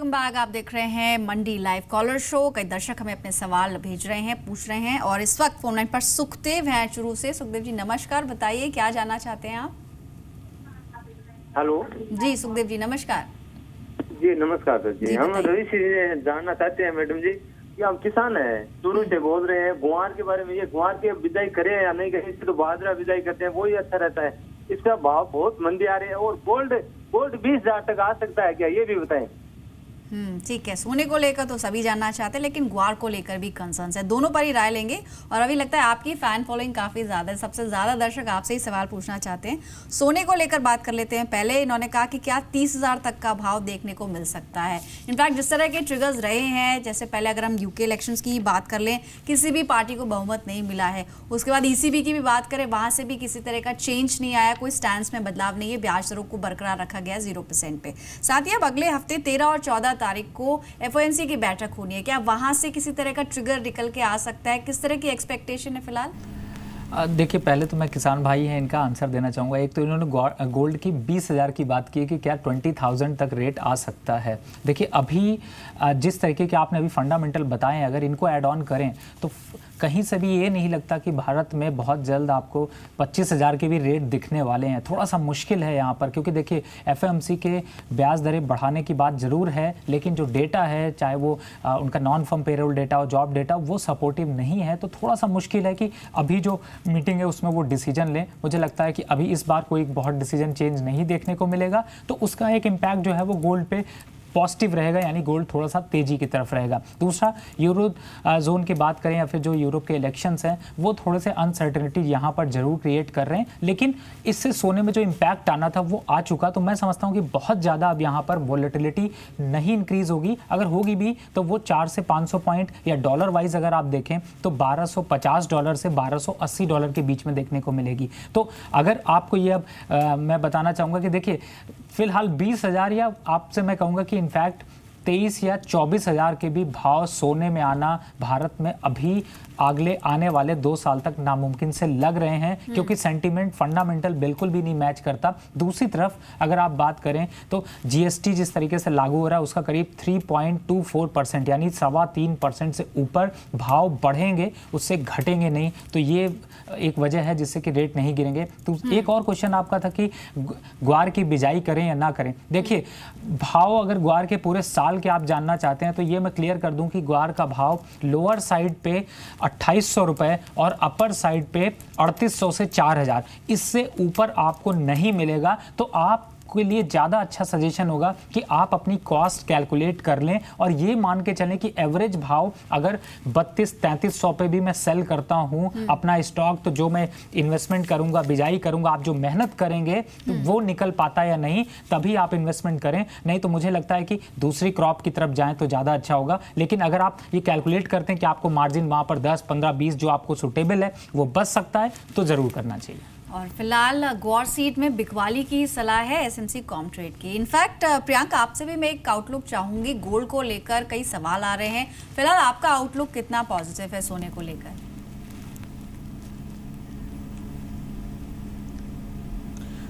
Welcome back. आप देख रहे हैं मंडी लाइव कॉलर शो। कई दर्शक हमें अपने सवाल भेज रहे हैं, पूछ रहे हैं और इस वक्त फोन लाइन पर सुखदेव हैं चुरू से। सुखदेव जी नमस्कार, बताइए क्या जानना चाहते हैं आप? हेलो जी सुखदेव जी नमस्कार। जी नमस्कार सर जी। हम बताइए। रवि से जानना चाहते हैं मैडम जी कि हम किसान हैं, चूरू से बोल रहे हैं। गुआर के बारे में, ये गुआर की बिजाई करें या नहीं करें? इससे तो बाजरा बिजाई करते हैं, वही अच्छा रहता है। इसका भाव बहुत मंदी आ रही है और गोल्ड 20,000 तक आ सकता है क्या, ये भी बताएं। ठीक है। सोने को लेकर तो सभी जानना चाहते हैं, लेकिन ग्वार को लेकर भी कंसर्न है। दोनों पर ही राय लेंगे। और अभी लगता है आपकी फैन फॉलोइंग काफी ज्यादा है, सबसे ज्यादा दर्शक आपसे ही सवाल पूछना चाहते हैं। सोने को लेकर बात कर लेते हैं। पहले इन्होंने कहा कि क्या 30,000 तक का भाव देखने को मिल सकता है। इनफैक्ट जिस तरह के ट्रिगर्स रहे हैं, जैसे पहले अगर हम यूके इलेक्शंस की बात कर लें, किसी भी पार्टी को बहुमत नहीं मिला है। उसके बाद ECB की भी बात करें, वहां से भी किसी तरह का चेंज नहीं आया, कोई स्टैंड में बदलाव नहीं है, ब्याज दरों को बरकरार रखा गया 0% पे। साथ ही अब अगले हफ्ते 13 और 14 तारीख को FOMC की बैठक होनी है। क्या वहां से किसी तरह का ट्रिगर निकल के आ सकता है? किस तरह की एक्सपेक्टेशन है फिलहाल? देखिए, पहले तो मैं किसान भाई हैं, इनका आंसर देना चाहूँगा। एक तो इन्होंने गोल्ड की 20,000 की बात की है कि क्या 20,000 तक रेट आ सकता है। देखिए, अभी जिस तरीके के आपने अभी फंडामेंटल बताए हैं, अगर इनको ऐड ऑन करें तो कहीं से भी ये नहीं लगता कि भारत में बहुत जल्द आपको 25,000 के भी रेट दिखने वाले हैं। थोड़ा सा मुश्किल है यहाँ पर, क्योंकि देखिए FOMC के ब्याज दरें बढ़ाने की बात ज़रूर है, लेकिन जो डेटा है, चाहे वो उनका नॉन फर्म पेरोल डेटा और जॉब डेटा, वो सपोर्टिव नहीं है। तो थोड़ा सा मुश्किल है कि अभी जो मीटिंग है उसमें वो डिसीजन लें। मुझे लगता है कि अभी इस बार कोई बहुत डिसीजन चेंज नहीं देखने को मिलेगा, तो उसका एक इम्पैक्ट जो है वो गोल्ड पे पॉजिटिव रहेगा, यानी गोल्ड थोड़ा सा तेजी की तरफ रहेगा। दूसरा, यूरो जोन की बात करें या फिर जो यूरोप के इलेक्शंस हैं, वो थोड़े से अनसर्टेनिटी यहाँ पर जरूर क्रिएट कर रहे हैं, लेकिन इससे सोने में जो इम्पैक्ट आना था वो आ चुका। तो मैं समझता हूँ कि बहुत ज़्यादा अब यहाँ पर वॉलेटिलिटी नहीं इंक्रीज होगी। अगर होगी भी तो वो 400 से 500 पॉइंट या डॉलर वाइज अगर आप देखें तो $1,250 से $1,280 के बीच में देखने को मिलेगी। तो अगर आपको ये अब मैं बताना चाहूँगा कि देखिए, फिलहाल 20,000 या आपसे मैं कहूँगा कि इनफैक्ट 23 या 24,000 के भी भाव सोने में आना भारत में अभी अगले आने वाले 2 साल तक नामुमकिन से लग रहे हैं, क्योंकि सेंटीमेंट फंडामेंटल बिल्कुल भी नहीं मैच करता। दूसरी तरफ अगर आप बात करें तो GST जिस तरीके से लागू हो रहा है उसका करीब 3.24% यानी 3.25% से ऊपर भाव बढ़ेंगे, उससे घटेंगे नहीं। तो ये एक वजह है जिससे कि रेट नहीं गिरेंगे। तो एक और क्वेश्चन आपका था कि ग्वार की बिजाई करें या ना करें। देखिए, भाव अगर ग्वार के पूरे साल के आप जानना चाहते हैं तो ये मैं क्लियर कर दूं कि ग्वार का भाव लोअर साइड पे 2,800 रुपए और अपर साइड पे 3,800 से 4,000, इससे ऊपर आपको नहीं मिलेगा। तो आप के लिए ज़्यादा अच्छा सजेशन होगा कि आप अपनी कॉस्ट कैलकुलेट कर लें और ये मान के चलें कि एवरेज भाव अगर 32-3300 पे भी मैं सेल करता हूं अपना स्टॉक, तो जो मैं इन्वेस्टमेंट करूंगा, बिजाई करूंगा, आप जो मेहनत करेंगे तो वो निकल पाता या नहीं, तभी आप इन्वेस्टमेंट करें। नहीं तो मुझे लगता है कि दूसरी क्रॉप की तरफ जाएं तो ज़्यादा अच्छा होगा। लेकिन अगर आप ये कैलकुलेट करते हैं कि आपको मार्जिन वहाँ पर 10, 15, 20 जो आपको सुटेबल है वो बच सकता है, तो ज़रूर करना चाहिए। और फिलहाल ग्वार सीट में बिकवाली की सलाह है SMC कॉमट्रेड की। इनफैक्ट प्रियंका, आपसे भी मैं एक आउटलुक चाहूंगी। गोल्ड को लेकर कई सवाल आ रहे हैं, फिलहाल आपका आउटलुक कितना पॉजिटिव है सोने को लेकर?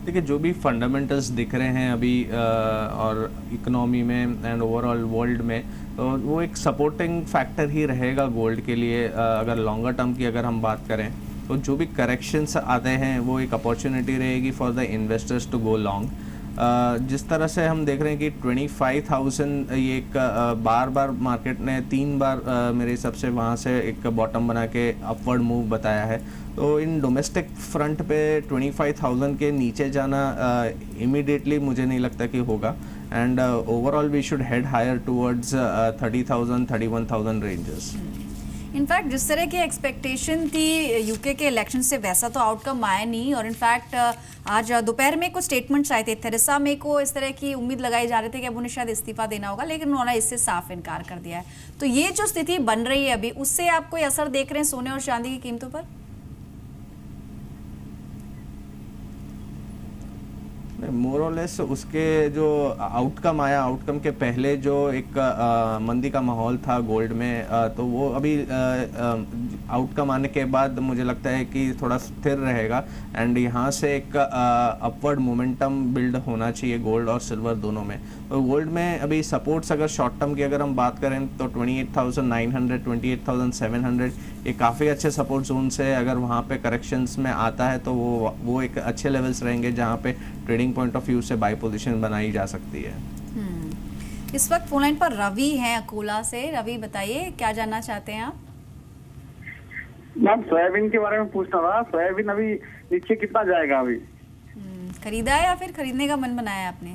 देखिए, जो भी फंडामेंटल्स दिख रहे हैं अभी और इकोनॉमी में एंड ओवरऑल वर्ल्ड में, तो वो एक सपोर्टिंग फैक्टर ही रहेगा गोल्ड के लिए। अगर लॉन्गर टर्म की अगर हम बात करें तो जो भी करेक्शंस आते हैं वो एक अपॉर्चुनिटी रहेगी for the investors to go long. जिस तरह से हम देख रहे हैं कि 25,000 ये एक बार बार मार्केट ने 3 बार मेरे हिसाब से वहाँ से एक बॉटम बना के अपवर्ड मूव बताया है। तो इन डोमेस्टिक फ्रंट पे 25,000 के नीचे जाना इमीडिएटली मुझे नहीं लगता कि होगा। And overall we should head higher towards 30,000 31,000 ranges. In fact जिस तरह की एक्सपेक्टेशन थी यूके के इलेक्शन से, वैसा तो आउटकम आया नहीं। और इनफैक्ट आज दोपहर में कुछ स्टेटमेंट्स आए थे। थेरेसा मे को इस तरह की उम्मीद लगाई जा रही थी कि अब उन्हें शायद इस्तीफा देना होगा, लेकिन उन्होंने इससे साफ इनकार कर दिया है। तो ये जो स्थिति बन रही है अभी, उससे आप कोई असर देख रहे हैं सोने और चांदी की कीमतों पर? मोर और लेस उसके जो आउटकम आया, आउटकम के पहले जो एक मंदी का माहौल था गोल्ड में, तो वो अभी आउटकम आने के बाद मुझे लगता है कि थोड़ा स्थिर रहेगा। एंड यहाँ से एक अपवर्ड मोमेंटम बिल्ड होना चाहिए गोल्ड और सिल्वर दोनों में। गोल्ड में अभी सपोर्ट्स अगर शॉर्ट टर्म की अगर हम बात करें तो 28,900, 28,700 ये काफ़ी अच्छे सपोर्ट जोन्स है। अगर वहाँ पे करेक्शंस में आता है तो वो एक अच्छे लेवल्स रहेंगे जहाँ पे ट्रेडिंग पॉइंट ऑफ व्यू से बाई पोजीशन बनाई जा सकती है। इस वक्त फोन लाइन पर रवि हैं अकोला से। रवि बताइए क्या जानना चाहते हैं आप? मैम सोयाबीन के बारे में पूछना था। सोयाबीन अभी नीचे कितना जाएगा अभी? खरीदा है या फिर खरीदने का मन बनाया है आपने?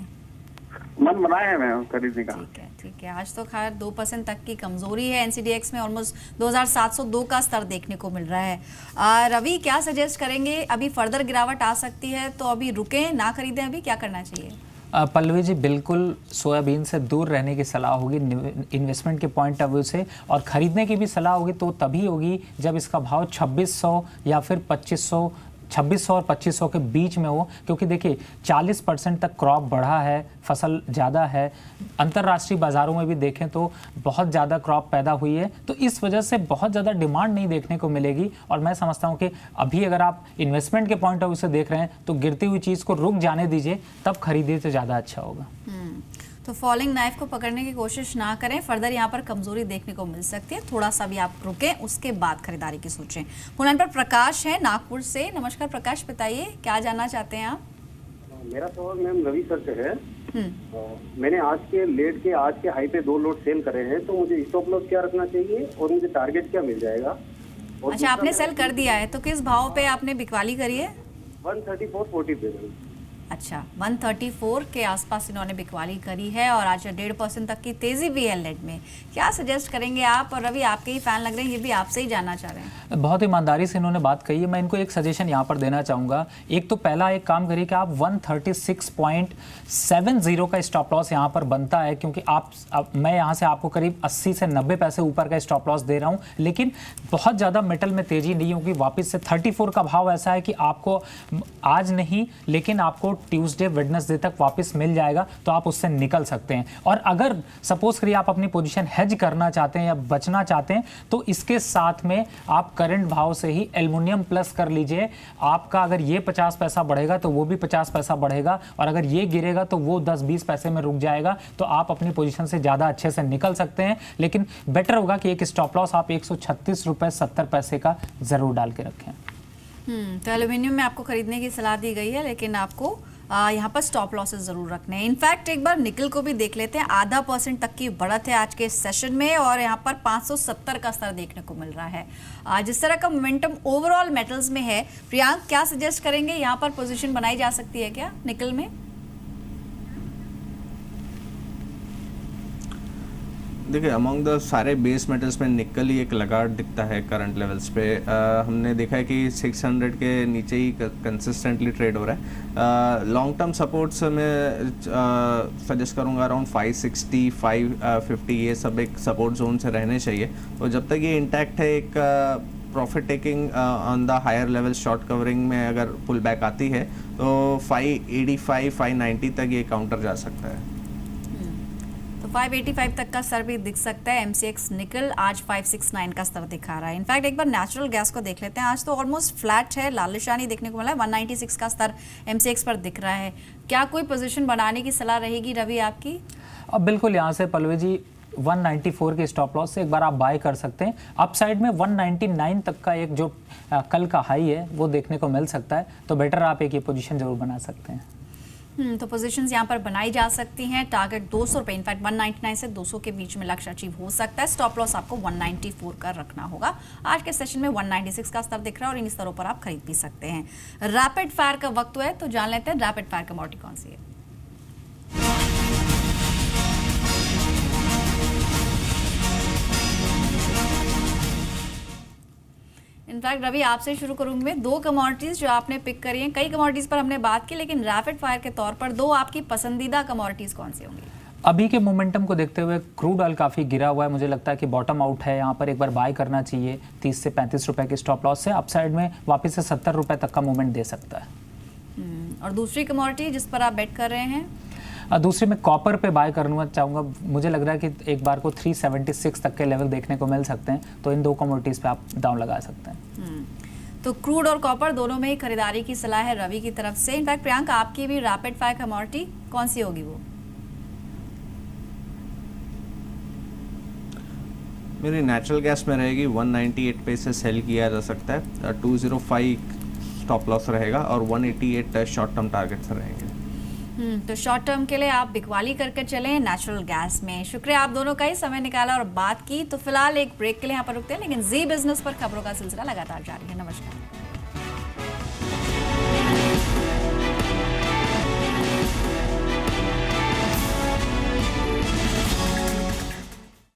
मन बनाया है मैम खरीदने का। ठीक है। आज तो खैर 2% तक की कमजोरी है। एनसीडीएक्स में ऑलमोस्ट 2702 का स्तर देखने को मिल रहा है। रवि क्या सजेस्ट करेंगे? अभी फर्दर गिरावट आ सकती है तो अभी रुकें, ना खरीदें, अभी क्या करना चाहिए? पल्लवी जी बिल्कुल सोयाबीन से दूर रहने की सलाह होगी इन्वेस्टमेंट के पॉइंट ऑफ व्यू से, और ख़रीदने की भी सलाह होगी तो तभी होगी जब इसका भाव 2600 या फिर 2600 और 2500 के बीच में हो, क्योंकि देखिए 40% तक क्रॉप बढ़ा है, फसल ज़्यादा है, अंतर्राष्ट्रीय बाज़ारों में भी देखें तो बहुत ज़्यादा क्रॉप पैदा हुई है, तो इस वजह से बहुत ज़्यादा डिमांड नहीं देखने को मिलेगी। और मैं समझता हूँ कि अभी अगर आप इन्वेस्टमेंट के पॉइंट ऑफ व्यू से देख रहे हैं तो गिरती हुई चीज़ को रुक जाने दीजिए, तब खरीदिए तो ज़्यादा अच्छा होगा। तो फॉलिंग नाइफ को पकड़ने की कोशिश ना करें, फर्दर यहाँ पर कमजोरी देखने को मिल सकती है। थोड़ा सा भी आप रुकें, उसके बाद खरीदारी की सोचें। फोन पर प्रकाश है नागपुर से। नमस्कार प्रकाश, बताइए क्या जानना चाहते हैं आप? मेरा सवाल मैम रवि सर से है। मैंने आज के हाई पे 2 लोट सेल करे हैं, तो मुझे स्टॉप लॉस क्या रखना चाहिए और मुझे टारगेट क्या मिल जाएगा? अच्छा, आपने सेल कर दिया है, तो किस भाव पे आपने बिकवाली करी है? 134.40 पे। अच्छा, 134 के आसपास इन्होंने बिकवाली करी है और आज 1.5% तक की तेजी भी है लेड में। क्या सजेस्ट करेंगे आप? और रवि आपके ही फैन लग रहे हैं, ये भी आपसे ही जानना चाह रहे हैं। बहुत ईमानदारी से इन्होंने बात कही है। मैं इनको एक सजेशन यहाँ पर देना चाहूँगा। एक तो पहला एक काम करिए कि आप 136.70 का स्टॉप लॉस यहाँ पर बनता है, क्योंकि मैं यहाँ से आपको करीब 80 से 90 पैसे ऊपर का स्टॉप लॉस दे रहा हूँ, लेकिन बहुत ज़्यादा मेटल में तेजी नहीं होगी। वापस से 34 का भाव ऐसा है कि आपको आज नहीं लेकिन आपको ट्यूसडे वेडनेसडे तक वापस मिल जाएगा, तो आप उससे निकल सकते हैं। और अगर सपोज करिए आप अपनी पोजीशन हेज करना चाहते हैं या बचना चाहते हैं, तो इसके साथ में आप करंट भाव से ही एल्युमिनियम प्लस कर लीजिए। आपका अगर ये 50 पैसा बढ़ेगा तो वो भी 50 पैसा बढ़ेगा, और अगर ये गिरेगा तो वो 10-20 पैसे में रुक जाएगा, तो आप अपनी पोजीशन से ज़्यादा अच्छे से निकल सकते हैं। लेकिन बेटर होगा कि एक स्टॉप लॉस आप 136 रुपये 70 पैसे का ज़रूर डाल के रखें। तो एल्यूमिनियम में आपको खरीदने की सलाह दी गई है, लेकिन आपको यहाँ पर स्टॉप लॉसेस जरूर रखने हैं। इनफैक्ट एक बार निकल को भी देख लेते हैं। 0.5% तक की बढ़त है आज के सेशन में, और यहाँ पर 570 का स्तर देखने को मिल रहा है। जिस तरह का मोमेंटम ओवरऑल मेटल्स में है, प्रियांक क्या सजेस्ट करेंगे? यहाँ पर पोजीशन बनाई जा सकती है क्या निकल में? देखिए, अमंग द सारे बेस मेटल्स में निकल ही एक लगाड़ दिखता है करंट लेवल्स पे। हमने देखा है कि 600 के नीचे ही कंसिस्टेंटली ट्रेड हो रहा है। लॉन्ग टर्म सपोर्ट्स में सजेस्ट करूँगा अराउंड 560, 550, ये सब एक सपोर्ट जोन से रहने चाहिए। तो जब तक ये इंटैक्ट है, एक profit taking on the higher level short covering में अगर पुल बैक आती है तो 585, 590 तक ये काउंटर जा सकता है। 585 तक का स्तर भी दिख सकता है। एमसीएक्स निकल आज 569 का स्तर दिखा रहा है। इनफैक्ट एक बार नेचुरल गैस को देख लेते हैं। आज तो ऑलमोस्ट फ्लैट है, लालिशानी देखने को मिला है। 196 का स्तर एमसीएक्स पर दिख रहा है। क्या कोई पोजीशन बनाने की सलाह रहेगी रवि आपकी? अब बिल्कुल यहाँ से पल्लवी जी 194 के स्टॉप लॉस से एक बार आप बाय कर सकते हैं। अपसाइड में 199 तक का एक जो कल का हाई है वो देखने को मिल सकता है, तो बेटर आप एक ये पोजीशन जरूर बना सकते हैं। तो पोजीशंस यहाँ पर बनाई जा सकती हैं। टारगेट 200 रुपये, इनफैक्ट 199 से 200 के बीच में लक्ष्य अचीव हो सकता है। स्टॉप लॉस आपको 194 का रखना होगा। आज के सेशन में 196 का स्तर दिख रहा है और इन स्तरों पर आप खरीद भी सकते हैं। रैपिड फायर का वक्त है, तो जान लेते हैं रैपिड फायर कमोडिटी कौन सी है। इनफैक्ट रवि आपसे शुरू करूंगी मैं। 2 कमोडिटीज जो आपने पिक करी हैं, कई कमोडिटीज पर हमने बात की, लेकिन रैपिड फायर के तौर पर 2 आपकी पसंदीदा कमोडिटीज कौन सी होंगी? अभी के मोमेंटम को देखते हुए क्रूड ऑयल काफ़ी गिरा हुआ है, मुझे लगता है कि बॉटम आउट है, यहाँ पर एक बार बाय करना चाहिए 30 से 35 रुपए के स्टॉप लॉस से। अपसाइड में वापस से 70 रुपए तक का मूवमेंट दे सकता है। और दूसरी कमोडिटी जिस पर आप बेट कर रहे हैं? दूसरे में कॉपर पे बाय करना चाहूँगा। मुझे लग रहा है कि एक बार को 376 तक के लेवल देखने को मिल सकते हैं, तो इन 2 कमोडिटीज़ पे आप दांव लगा सकते हैं। तो क्रूड और कॉपर दोनों में ही खरीदारी की सलाह है रवि की तरफ से। इनफैक्ट प्रियांका आपकी भी रैपिड फायर कमोडिटी कौन सी होगी वो? मेरी नेचुरल गैस में रहेगी 198 पे से सेल किया जा सकता है, 205 स्टॉप लॉस रहेगा और 188 शॉर्ट टर्म टारगेट्स रहेंगे। तो शॉर्ट टर्म के लिए आप बिकवाली करके चलें नेचुरल गैस में। शुक्रिया आप दोनों का ही समय निकाला और बात की। तो फिलहाल एक ब्रेक के लिए यहाँ पर रुकते हैं, लेकिन जी बिजनेस पर खबरों का सिलसिला लगातार जारी है। नमस्कार।